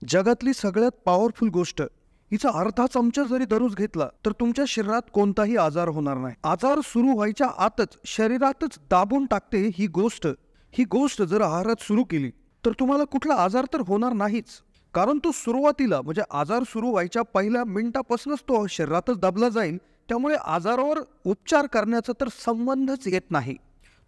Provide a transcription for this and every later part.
जगातली सगळ्यात पॉवरफुल गोष्ट हिचा अर्धा चमचा जरी दररोज घेतला तर तुमच्या शरीरात कोणताही आजार होणार नाही. आजार सुरू व्हायच्या आतच शरीरातच दाबून टाकते ही गोष्ट जर आहारात सुरू केली तर तुम्हाला कुठला आजार तर होणार नाहीच. कारण तो सुरुवातीला म्हणजे आजार सुरू व्हायच्या पहिल्या मिनिटापासूनच तो शरीरातच दाबला जाईल. त्यामुळे आजारावर उपचार करण्याचा तर संबंधच येत नाही.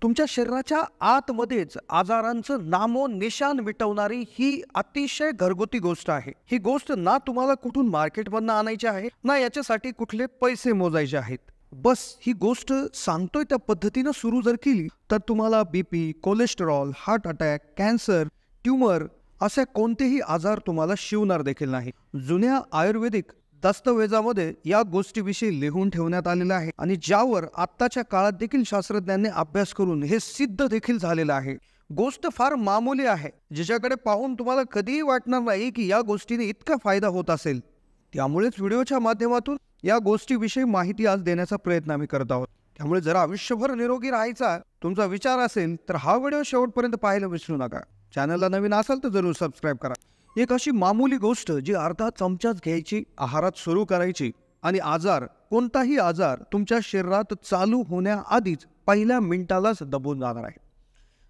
तुमच्या शरीराच्या आतमध्येच आजारांचं नामोनिशाण मिटवणारी ही अतिशय घरगुती गोष्ट आहे. ही गोष्ट ना तुम्हाला कुठून मार्केटमधनं आणायची आहे ना याच्यासाठी कुठले पैसे मोजायचे आहेत. बस ही गोष्ट सांगतोय त्या पद्धतीनं सुरू जर केली तर तुम्हाला BP, cholesterol, heart attack, cancer, tumour असे कोणतेही आजार तुम्हाला शिवणार देखील नाही. जुन्या आयुर्वेदिक दस्तऐवजामध्ये या गोष्टीविषयी लिहून ठेवण्यात आलेलं आहे आणि ज्यावर आत्ताच्या काळात देखील शास्त्रज्ञांनी अभ्यास करून हे सिद्ध देखील झालेलं आहे. गोष्ट फार मामूली आहे, जिच्याकडे पाहून तुम्हाला कधीही वाटणार नाही की या गोष्टीने इतका फायदा होत असेल. त्यामुळेच व्हिडिओच्या माध्यमातून या गोष्टीविषयी माहिती आज देण्याचा प्रयत्न आम्ही करत आहोत. त्यामुळे जर आयुष्यभर निरोगी राहायचा तुमचा विचार असेल तर हा व्हिडिओ शेवटपर्यंत पाहायला विसरू नका. चॅनलला नवीन असाल तर जरूर सबस्क्राईब करा. एक अशी मामूली गोष्ट जी अर्धा चमचाच घ्यायची, आहारात सुरू करायची आणि कोणताही आजार तुमच्या शरीरात चालू होण्याआधीच पहिल्या मिनिटालाच दबून जाणार आहे.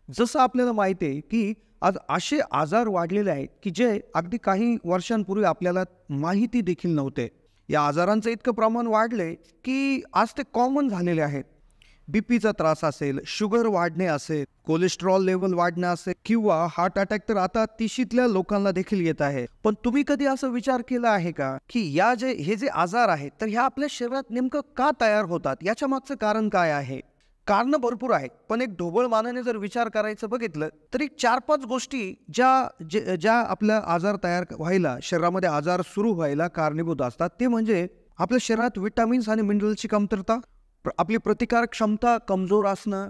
जसं आपल्याला माहिती आहे की आज असे आजार वाढलेले आहेत की जे अगदी काही वर्षांपूर्वी आपल्याला माहिती देखील नव्हते. या आजारांचं इतकं प्रमाण वाढले की आज ते कॉमन झालेले आहेत. बीपीचा त्रास असेल, शुगर वाढणे असेल, कोलेस्ट्रॉल लेवल वाढणे असेल किंवा हार्ट अटॅक तर आता 30ल्या लोकांना देखील येत आहे. पण तुम्ही कधी असं विचार केला आहे का की हे जे आजार आहेत तर ह्या आपल्या शरीरात नेमकं का तयार होतात? याच्या मागचं कारण काय आहे? कारण भरपूर आहेत, पण एक ढोबळ मानाने जर विचार करायचं बघितलं तरी 4-5 गोष्टी ज्या आपल्या आजार तयार व्हायला, शरीरामध्ये आजार सुरू व्हायला कारणीभूत असतात. ते म्हणजे आपल्या शरीरात विटामिन्स आणि मिनरलची कमतरता, आपली प्रतिकारक क्षमता कमजोर असणं.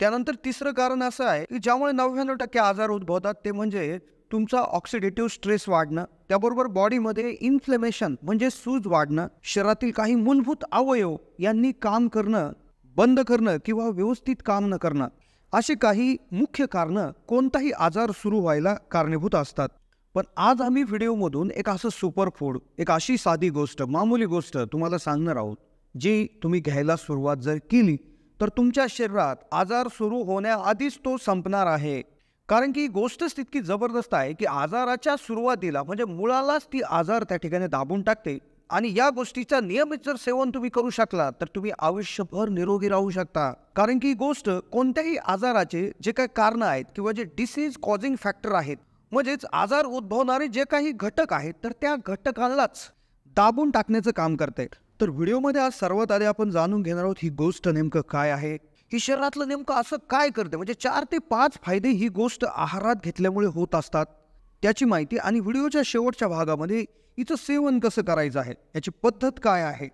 त्यानंतर तिसरं कारण असं आहे की ज्यामुळे 99% आजार उद्भवतात ते म्हणजे तुमचा ऑक्सिडेटिव्ह स्ट्रेस वाढणं, त्याबरोबर बॉडीमध्ये इन्फ्लेमेशन म्हणजे सूज वाढणं, शरीरातील काही मूलभूत अवयव यांनी काम करणं बंद करणं किंवा व्यवस्थित काम न करणं, अशी काही मुख्य कारणं कोणताही आजार सुरू व्हायला कारणीभूत असतात. पण आज आम्ही व्हिडिओमधून एक असं सुपरफूड, एक अशी साधी गोष्ट, मामूली गोष्ट तुम्हाला सांगणार आहोत जी तुम्ही घ्यायला सुरुवात जर केली तर तुमच्या शरीरात आजार सुरू होण्याआधीच तो संपणार आहे. कारण की ही गोष्टच तितकी जबरदस्त आहे की आजाराच्या सुरुवातीला म्हणजे मुळालाच ती आजार त्या ठिकाणी दाबून टाकते. आणि या गोष्टीचा नियमित जर सेवन तुम्ही करू शकला तर तुम्ही आयुष्यभर निरोगी राहू शकता. कारण की ही गोष्ट कोणत्याही आजाराचे जे काही कारण आहेत किंवा जे डिसीज कॉझिंग फॅक्टर आहेत, म्हणजेच आजार उद्भवणारे जे काही घटक आहेत तर त्या घटकांनाच दाबून टाकण्याचं काम करते. तर व्हिडिओमध्ये आज सर्वात आधी आपण जाणून घेणार आहोत ही गोष्ट नेमकं काय आहे, ही शरीरातलं नेमकं असं काय करते. म्हणजे 4 ते 5 फायदे ही गोष्ट आहारात घेतल्यामुळे होत असतात त्याची माहिती, आणि व्हिडिओच्या शेवटच्या भागामध्ये हिचं सेवन कसं करायचं आहे, याची पद्धत काय आहे,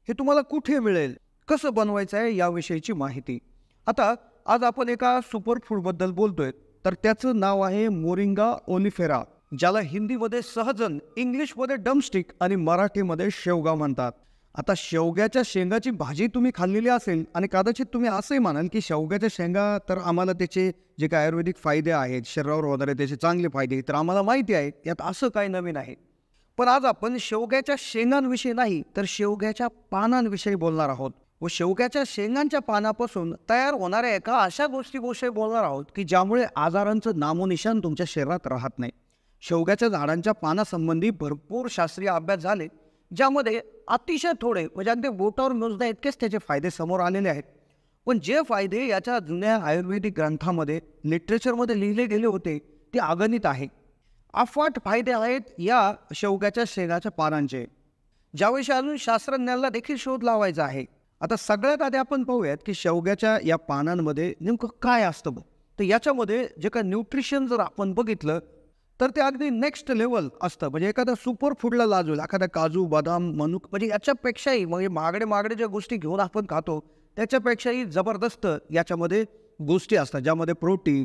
हे तुम्हाला कुठे मिळेल, कसं बनवायचं आहे याविषयीची माहिती. आता आज आपण एका सुपरफूडबद्दल बोलतोय तर त्याचं नाव आहे मोरिंगा ओलिफेरा, ज्याला हिंदीमध्ये सहजन, इंग्लिशमध्ये डमस्टिक आणि मराठीमध्ये शेवगा म्हणतात. आता शेवग्याच्या शेंगाची भाजी तुम्ही खाल्लेली असेल आणि कदाचित तुम्ही असंही म्हणाल की शेवग्याच्या शेंगा तर आम्हाला त्याचे जे काही आयुर्वेदिक फायदे आहेत, शरीरावर होणारे त्याचे चांगले फायदे तर आम्हाला माहिती आहेत, यात असं काही नवीन आहे. पण आज आपण शेवग्याच्या शेंगांविषयी नाही तर शेवग्याच्या पानांविषयी बोलणार आहोत व शेवग्याच्या शेंगांच्या पानापासून तयार होणाऱ्या एका अशा गोष्टीविषयी बोलणार आहोत की ज्यामुळे आजारांचं नामोनिशाण तुमच्या शरीरात राहत नाही. शेवग्याच्या झाडांच्या पानासंबंधी भरपूर शास्त्रीय अभ्यास झाले, ज्यामध्ये अतिशय थोडे म्हणजे अगदी बोटावर मोजण्या इतकेच त्याचे फायदे समोर आलेले आहेत. पण जे फायदे याच्या जुन्या आयुर्वेदिक ग्रंथामध्ये, लिटरेचरमध्ये लिहिले गेले होते ते अगणित आहे. अफाट फायदे आहेत या शेवग्याच्या शेंगाच्या पानांचे, ज्याविषयी अजून शास्त्रज्ञांना देखील शोध लावायचा आहे. आता सगळ्यात आधी आपण पाहूयात की शेवग्याच्या या पानांमध्ये नेमकं काय असतं. तर याच्यामध्ये जे काही न्यूट्रिशन जर आपण बघितलं तर ते अगदी नेक्स्ट लेवल असतं. म्हणजे एखादा सुपर फूडला लाजवेल, एखादा काजू, बदाम, मनुक, म्हणजे याच्यापेक्षाही म्हणजे महागडे ज्या गोष्टी घेऊन आपण खातो त्याच्यापेक्षाही जबरदस्त याच्यामध्ये गोष्टी असतात, ज्यामध्ये protein,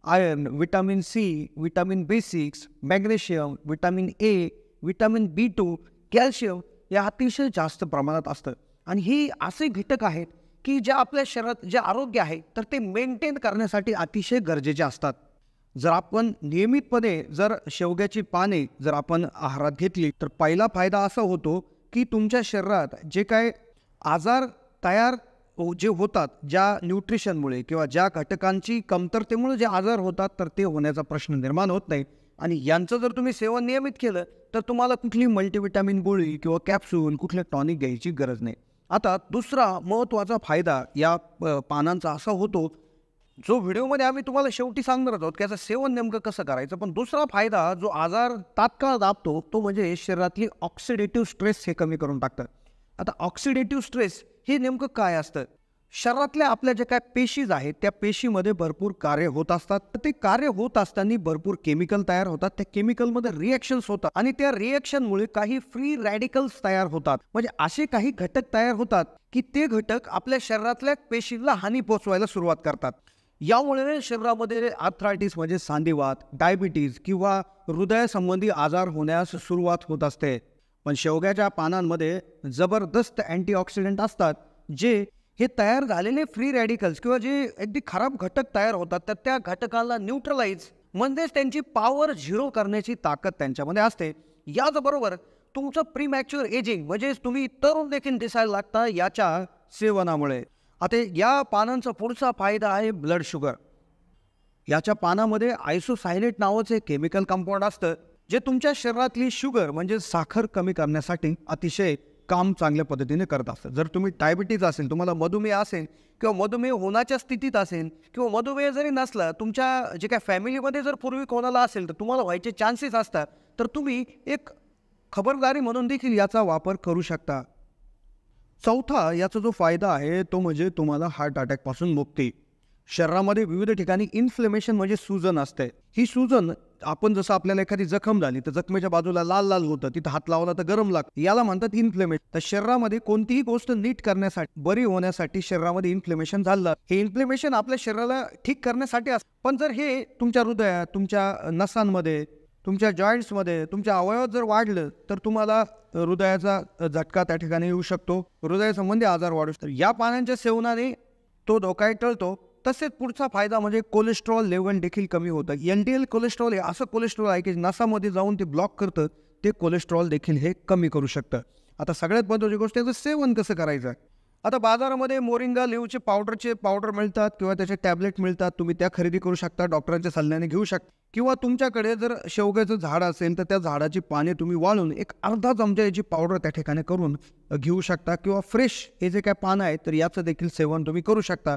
iron, vitamin C, vitamin B6, magnesium, vitamin A, vitamin B2, calcium या अतिशय जास्त प्रमाणात असतं. आणि ही असे घटक आहेत की ज्या आपल्या शरीरात जे आरोग्य आहे तर ते मेंटेन करण्यासाठी अतिशय गरजेचे असतात. जर आपण नियमितपणे जर शेवग्याची पाने जर आपण आहारात घेतली तर पहिला फायदा असा होतो की तुमच्या शरीरात जे काय आजार तयार जे होतात, ज्या न्यूट्रिशनमुळे किंवा ज्या घटकांची कमतरतेमुळे जे आजार होतात, तर ते होण्याचा प्रश्न निर्माण होत नाही. आणि यांचं जर तुम्ही सेवन नियमित केलं तर तुम्हाला कुठली मल्टीविटॅमिन गोळी किंवा कॅप्सूल, कुठले टॉनिक घ्यायची गरज नाही. आता दुसरा महत्त्वाचा फायदा या पानांचा असा होतो, जो व्हिडिओमध्ये आम्ही तुम्हाला शेवटी सांगणार आहोत की याचं सेवन नेमकं कसं करायचं. पण दुसरा फायदा जो आजार तात्काळ दाबतो तो म्हणजे शरीरातली ऑक्सिडेटिव्ह स्ट्रेस हे कमी करून टाकतं. आता ऑक्सिडेटिव्ह स्ट्रेस हे नेमकं काय असतं? शरीरातल्या आपल्या ज्या काय पेशीज आहेत त्या पेशीमध्ये भरपूर कार्य होत असतात. तर ते कार्य होत असताना भरपूर केमिकल तयार होतात. त्या केमिकलमध्ये रिएक्शन्स होतात आणि त्या रिएक्शनमुळे काही फ्री रॅडिकल्स तयार होतात. म्हणजे असे काही घटक तयार होतात की ते घटक आपल्या शरीरातल्या पेशींना हानी पोचवायला सुरुवात करतात. यामुळे शरीरामध्ये आर्थरायटिस म्हणजे सांधेवात, डायबिटीज किंवा हृदयासंबंधी आजार होण्यास सुरुवात होत असते. पण शेवग्याच्या पानांमध्ये जबरदस्त अँटीऑक्सिडंट असतात जे हे तयार झालेले फ्री रॅडिकल्स किंवा जे अगदी खराब घटक तयार होतात तर त्या घटकांना न्यूट्रलाइज म्हणजेच त्यांची पॉवर झिरो करण्याची ताकद त्यांच्यामध्ये असते. याचबरोबर तुमचं प्रीमॅच्युअर एजिंग म्हणजे तुम्ही तरुण देखील दिसायला लागता याच्या सेवनामुळे. आता या पानांचा पुढचा फायदा आहे ब्लड शुगर. याच्या पानामध्ये आयसोसायनेट नावाचे केमिकल कंपाऊंड असतं जे तुमच्या शरीरातली शुगर म्हणजे साखर कमी करण्यासाठी अतिशय काम चांगल्या पद्धतीने करत असतं. जर तुम्ही डायबिटीज असेल, तुम्हाला मधुमेह असेल किंवा मधुमेह होण्याच्या स्थितीत असेल किंवा मधुमेह जरी नसला तुमच्या जे काय फॅमिलीमध्ये जर पूर्वी कोणाला असेल तर तुम्हाला व्हायचे चान्सेस असतात, तर तुम्ही एक खबरदारी म्हणून देखील याचा वापर करू शकता. चौथा याचा जो फायदा आहे तो म्हणजे तुम्हाला हार्ट अटॅकपासून मुक्ती. शरीरामध्ये विविध ठिकाणी इन्फ्लेमेशन म्हणजे सूजन असते. ही सूजन आपण जसं आपल्याला एखादी जखम झाली तर जखमेच्या बाजूला लाल लाल होतं, तिथं हात लावला तर गरम लागतं, याला म्हणतात इन्फ्लेमेशन. तर शरीरामध्ये कोणतीही गोष्ट नीट करण्यासाठी, बरी होण्यासाठी शरीरामध्ये इन्फ्लेमेशन झालं, हे इन्फ्लेमेशन आपल्या शरीराला ठीक करण्यासाठी असतं. पण जर हे तुमच्या हृदयात, तुमच्या नसांमध्ये, तुमच्या जॉईंट्समध्ये, तुमच्या अवयवात जर वाढलं तर तुम्हाला हृदयाचा झटका त्या ठिकाणी येऊ शकतो, हृदयासंबंधी आजार वाढू शकतो. या पानांच्या सेवनाने तो धोका टळतो. तसेच पुढचा फायदा म्हणजे कोलेस्ट्रॉल लेवल देखील कमी होतं. LDL कोलेस्ट्रॉल हे असं कोलेस्ट्रॉल आहे की नसामध्ये जाऊन ते ब्लॉक करतं, ते कोलेस्ट्रॉल देखील हे कमी करू शकतं. आता सगळ्यात महत्त्वाची गोष्ट याचं सेवन कसं करायचं. आता बाजारामध्ये मोरिंगा लिव्हचे पावडर मिळतात किंवा त्याचे टॅबलेट मिळतात. तुम्ही त्या खरेदी करू शकता, डॉक्टरांच्या सल्ल्याने घेऊ शकता. किंवा तुमच्याकडे जर शेवग्याचं झाड असेल तर त्या झाडाची पाने तुम्ही वाळून एक अर्धा चमचा याची पावडर त्या ठिकाणी करून घेऊ शकता. किंवा फ्रेश हे जे काय पानं आहेत तर याचं देखील सेवन तुम्ही करू शकता.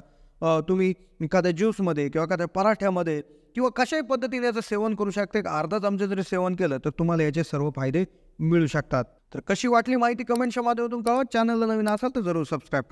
तुम्ही एखाद्या ज्यूसमध्ये किंवा एखाद्या पराठ्यामध्ये किंवा कशाही पद्धतीने याचं सेवन करू शकता. एक अर्धा चमचा जरी सेवन केलं तर तुम्हाला याचे सर्व फायदे मिळू शकतात. तर कशी वाटली माहिती कमेंटच्या माध्यमातून कळवा. चॅनलला नवीन असाल तर जरूर सबस्क्राईब करा.